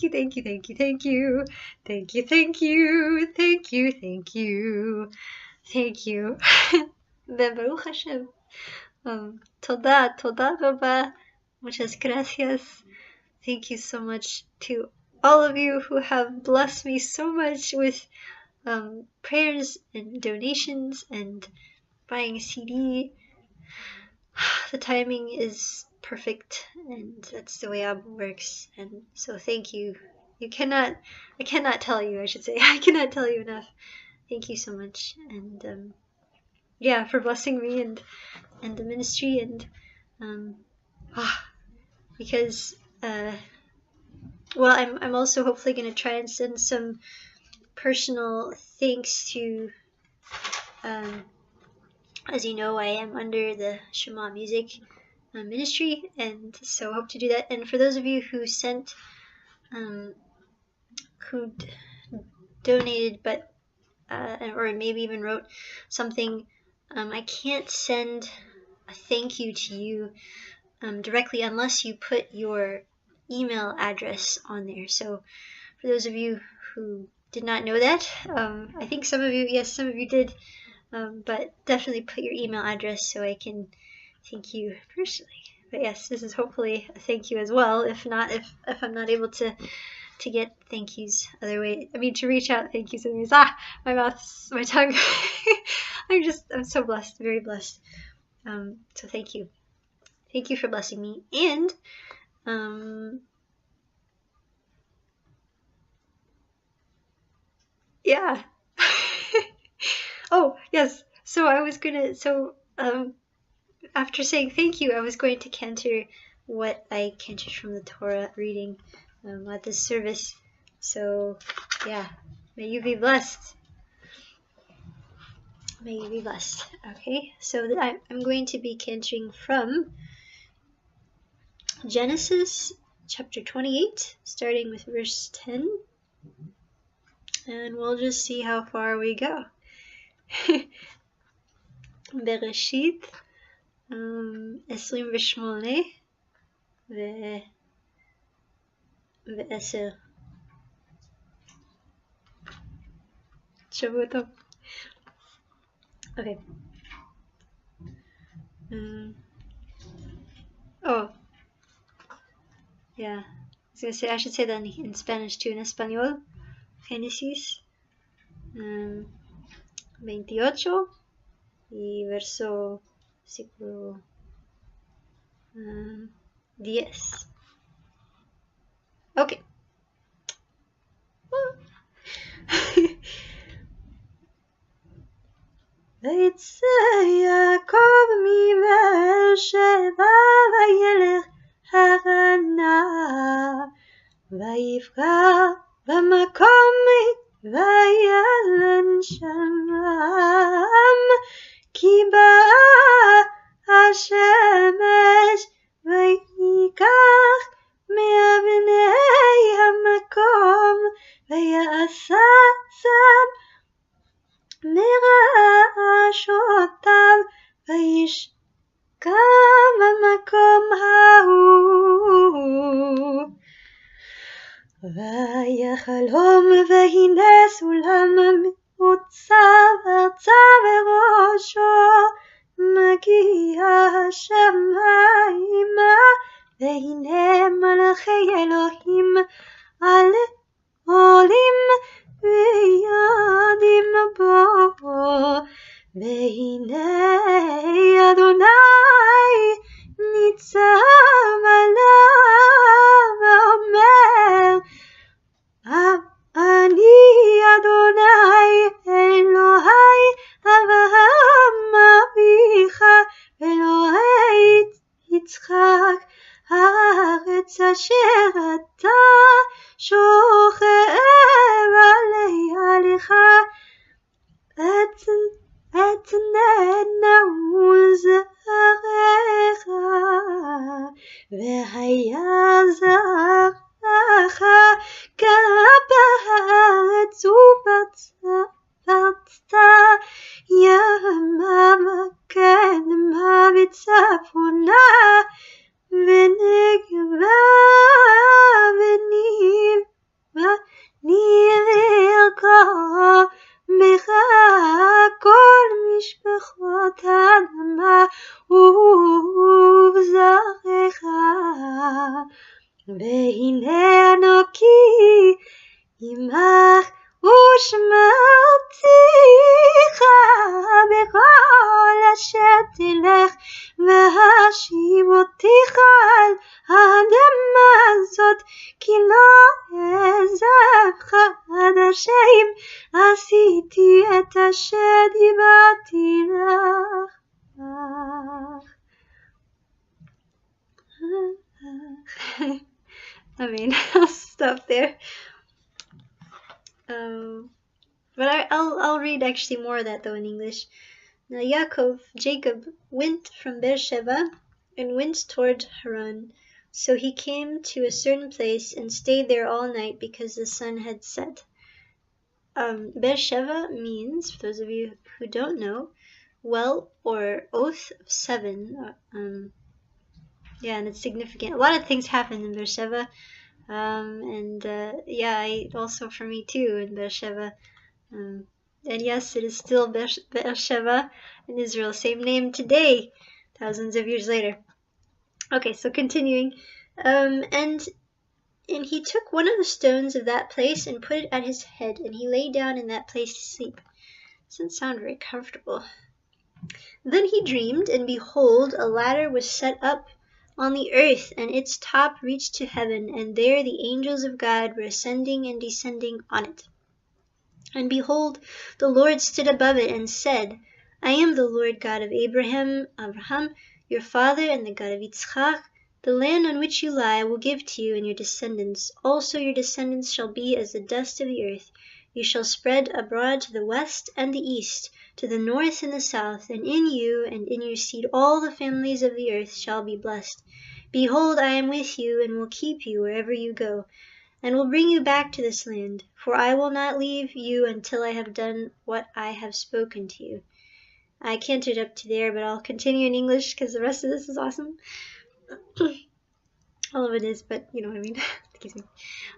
you, thank you, thank you, thank you, thank you, thank you, thank you, thank you, thank you, thank you. Baruch Hashem. Toda, toda raba. Muchas gracias. Thank you so much to all of you who have blessed me so much with prayers and donations and buying a CD. The timing is perfect, and that's the way album works. And so thank you. I cannot tell you, I should say. I cannot tell you enough. Thank you so much. And yeah, for blessing me and the ministry, and because well, I'm also hopefully going to try and send some personal thanks to as you know, I am under the Shema Music ministry, and so I hope to do that. And for those of you who sent who donated but or maybe even wrote something, I can't send a thank you to you directly unless you put your email address on there. So for those of you who did not know that, I think some of you did, but definitely put your email address so I can thank you personally. But yes, this is hopefully a thank you as well. If not, if I'm not able to get thank yous other way, I mean to reach out thank yous other ways. My mouth, my tongue. I'm so blessed, very blessed. So thank you for blessing me. And yeah. Oh yes, so after saying thank you, I was going to cantor what I cantored from the Torah reading at this service. So yeah, may you be blessed. May you be blessed. Okay, so I'm going to be cantoring from Genesis chapter 28, starting with verse 10, and we'll just see how far we go. Bereshit 28 ו10. שבוע טוב. Okay. Oh, yeah. I should say that in Spanish too. En español, Génesis 28 y versículo 10. Okay. ויצא יעקב מבאר שבע וילך הרנה ויבקע במקום וילן שם כי באה השמש ויקח מאבני המקום ויעשה שם מרעשותיו וישכב במקום ההוא. ויחלום והנה סולם מעוצב ארצה בראשו מגיע השמיימה והנה מלאכי אלוהים עולים ויורדים בו והנה אדוני ניצב עליו ואומר אני אדוני אלוהי אברהם אביך אלוהי יצחק הארץ אשר אתה שוכב עליה לך אתננו זרעך והיה זרעך כארץ ופרצת ימה קדמה וצפונה ונגבה וניר והנה אנוכי עמך ושמרתיך בכל אשר תלך והשיב אותיך על האדמה הזאת כי לא אעזבך עד אשר עשיתי את אשר דיברתי לך. I mean, I'll stop there. But I'll read actually more of that though in English. Now Jacob went from Beersheba and went toward Haran. So he came to a certain place and stayed there all night because the sun had set. Beersheba means, for those of you who don't know, well or oath of seven. Yeah, and it's significant. A lot of things happen in Beersheba. Also for me too in Beersheba. And yes, it is still Beersheba in Israel. Same name today, thousands of years later. Okay, so continuing. And he took one of the stones of that place and put it at his head, and he lay down in that place to sleep. Doesn't sound very comfortable. Then he dreamed, and behold, a ladder was set up on the earth, and its top reached to heaven, and there the angels of God were ascending and descending on it. And behold, the Lord stood above it and said, I am the Lord God of Abraham, your father, and the God of Yitzchak. The land on which you lie I will give to you and your descendants. Also your descendants shall be as the dust of the earth. You shall spread abroad to the west and the east, to the north and the south, and in you and in your seed all the families of the earth shall be blessed. Behold, I am with you and will keep you wherever you go, and will bring you back to this land, for I will not leave you until I have done what I have spoken to you. I can't read up to there, but I'll continue in English because the rest of this is awesome. All of it is, but you know what I mean. Excuse me.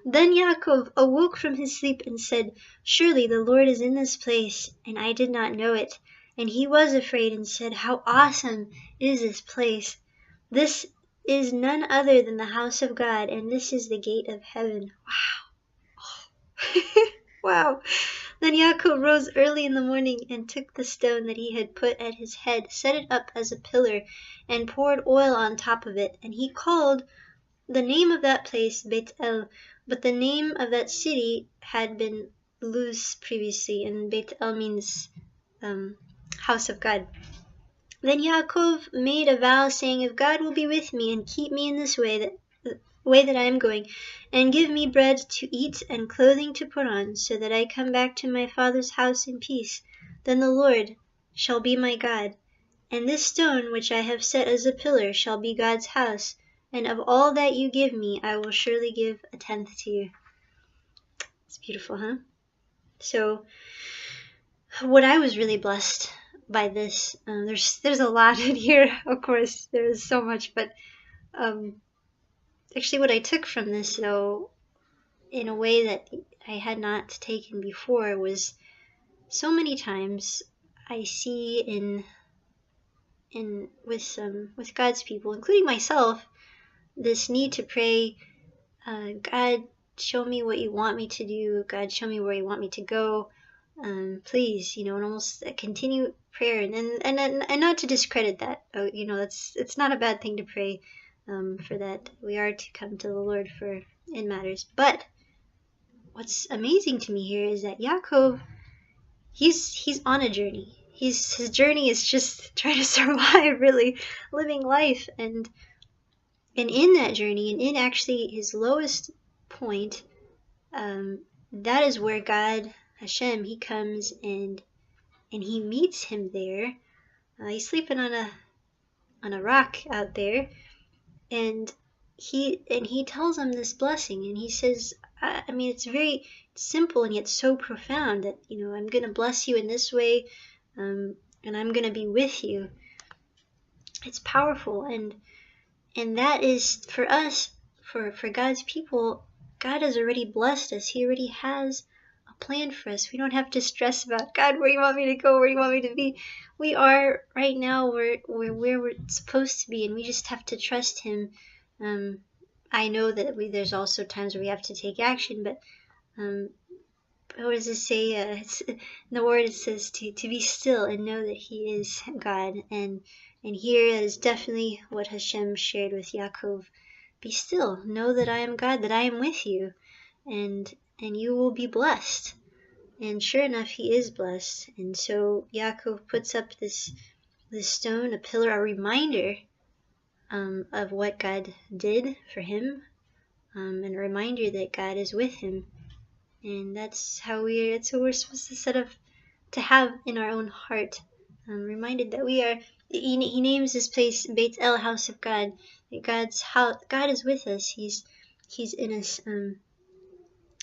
Then Yaakov awoke from his sleep and said, Surely the Lord is in this place, and I did not know it. And he was afraid and said, How awesome is this place! This is none other than the house of God, and this is the gate of heaven. Wow. Wow. Then Yaakov rose early in the morning and took the stone that he had put at his head, set it up as a pillar, and poured oil on top of it. And he called the name of that place Beit El, but the name of that city had been Luz previously, and Beit El means house of God. Then Yaakov made a vow, saying, If God will be with me and keep me in this way that I am going, and give me bread to eat and clothing to put on, so that I come back to my father's house in peace, then the Lord shall be my God. And this stone which I have set as a pillar shall be God's house, and of all that you give me I will surely give a tenth to you. It's beautiful, huh? So what I was really blessed by this, there's a lot in here, of course, there is so much, but actually what I took from this, though, in a way that I had not taken before, was so many times I see with God's people, including myself, this need to pray, God, show me what you want me to do. God, show me where you want me to go. Please, and almost a continued prayer, and not to discredit that. It's not a bad thing to pray for that. We are to come to the Lord in matters. But what's amazing to me here is that Yaakov, he's on a journey. His journey is just trying to survive, really, living life, and in that journey, and in actually his lowest point, that is where God, Hashem, he comes and he meets him there. He's sleeping on a rock out there, and he tells him this blessing, and he says, it's very simple and yet so profound that, I'm going to bless you in this way, and I'm going to be with you. It's powerful, and that is for us, for God's people. God has already blessed us. He already has a plan for us. We don't have to stress about, God, where do you want me to go? Where do you want me to be? We are right now where we're supposed to be, and we just have to trust him I know that there's also times where we have to take action, but what does it say? In the word it says to be still and know that He is God. And here that is definitely what Hashem shared with Yaakov. Be still, know that I am God, that I am with you, and you will be blessed. And sure enough, he is blessed. And so Yaakov puts up this stone, a pillar, a reminder of what God did for him, and a reminder that God is with him. And that's what we're supposed to have in our own heart. Reminded that we are, he names this place Beit El, house of God. That God's house, God is with us. He's in us. And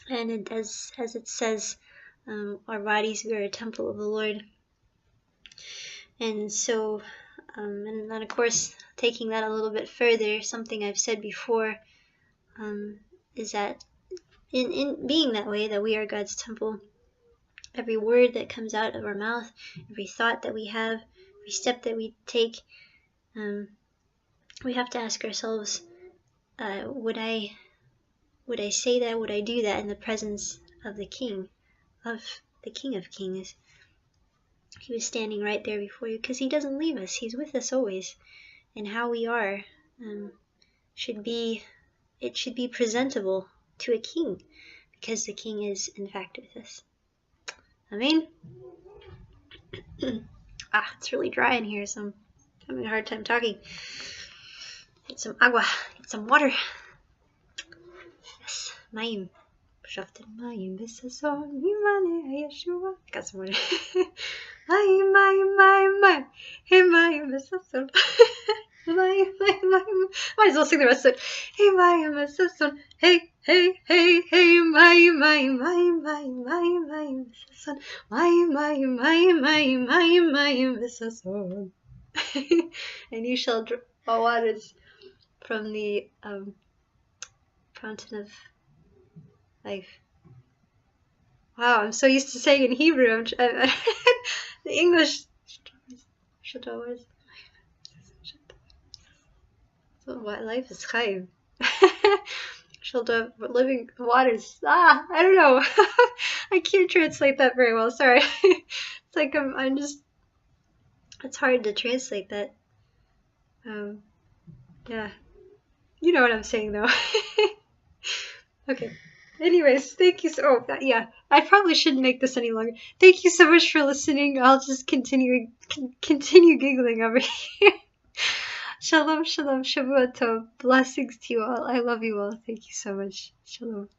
it does, as it says, our bodies, we are a temple of the Lord. And so, and then of course, taking that a little bit further, something I've said before, is that in being that way, that we are God's temple, every word that comes out of our mouth, every thought that we have, every step that we take, we have to ask ourselves, would I say that, would I do that in the presence of the King of Kings? He was standing right there before you, because he doesn't leave us. He's with us always. And how we are should be presentable to a king, because the king is in fact with us. Amen. It's really dry in here, so I'm having a hard time talking. Get some agua, get some water. Yes, mayim. Shafted mayim b'sason imane Y-shua. Got some water. Mayim. Hey, mayim b'sason. Mayim. Might as well sing the rest of it. Hey, mayim b'sason. Hey, mayim b'sason. Mayim b'sason. And you shall draw waters from the fountain of life. Wow, I'm so used to saying in Hebrew. The English shall draw waters. So what life is chayim. Shall draw living waters. I don't know. I can't translate that very well. Sorry. It's like I'm just. It's hard to translate that. Yeah. You know what I'm saying, though. Okay. Anyways, thank you so. Oh, yeah. I probably shouldn't make this any longer. Thank you so much for listening. I'll just continue giggling over here. Shalom, Shavua Tov. Blessings to you all. I love you all. Thank you so much. Shalom.